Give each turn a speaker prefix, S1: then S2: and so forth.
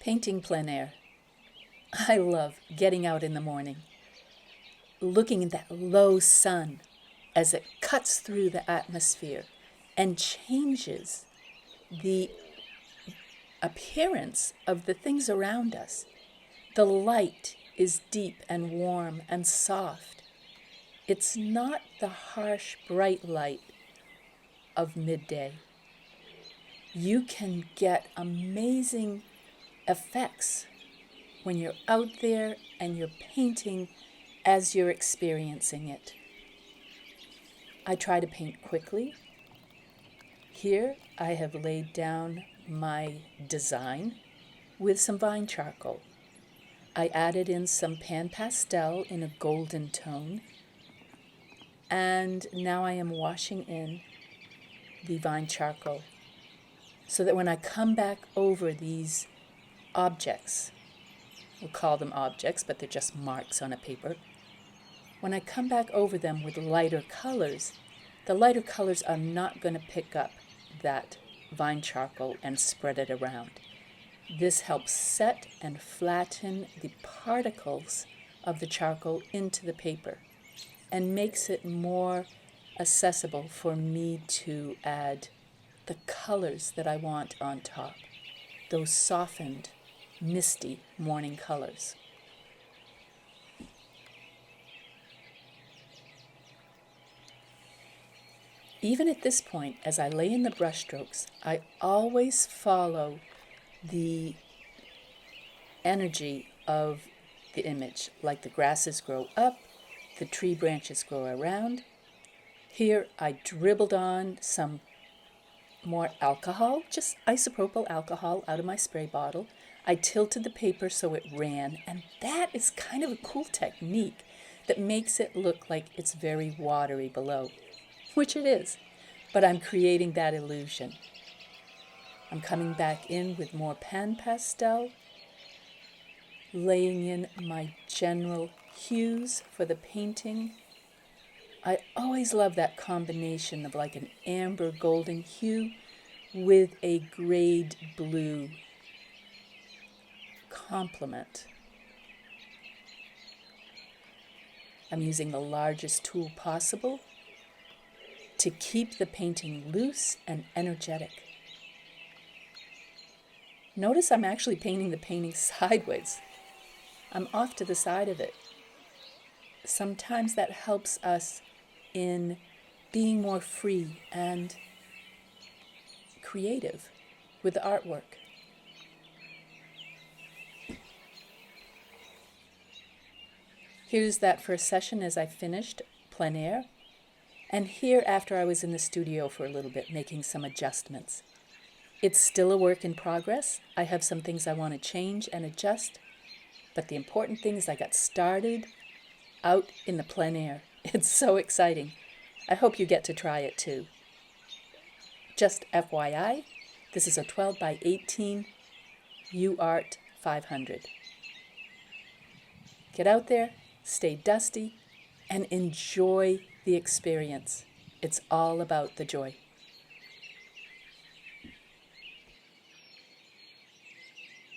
S1: Painting plein air. I love getting out in the morning, looking at that low sun as it cuts through the atmosphere and changes the appearance of the things around us. The light is deep and warm and soft. It's not the harsh, bright light of midday. You can get amazing effects when you're out there and you're painting as you're experiencing it. I try to paint quickly. Here I have laid down my design with some vine charcoal. I added in some pan pastel in a golden tone, and now I am washing in the vine charcoal so that when I come back over these objects, we'll call them objects, but they're just marks on a paper. When I come back over them with lighter colors, the lighter colors are not going to pick up that vine charcoal and spread it around. This helps set and flatten the particles of the charcoal into the paper and makes it more accessible for me to add the colors that I want on top, those softened, misty morning colors. Even at this point, as I lay in the brushstrokes, I always follow the energy of the image, like the grasses grow up, the tree branches grow around. Here I dribbled on some more alcohol, just isopropyl alcohol out of my spray bottle. I tilted the paper so it ran, and that is kind of a cool technique that makes it look like it's very watery below, which it is, but I'm creating that illusion. I'm coming back in with more pan pastel, laying in my general hues for the painting. I always love that combination of like an amber golden hue with a grayed blue complement. I'm using the largest tool possible to keep the painting loose and energetic. Notice I'm actually painting the painting sideways. I'm off to the side of it. Sometimes that helps us in being more free and creative with the artwork. Here's that first session as I finished plein air. And here after I was in the studio for a little bit making some adjustments. It's still a work in progress. I have some things I want to change and adjust. But the important thing is I got started out in the plein air. It's so exciting. I hope you get to try it too. Just FYI, this is a 12 by 18 UArt 500. Get out there, stay dusty, and enjoy the experience. It's all about the joy.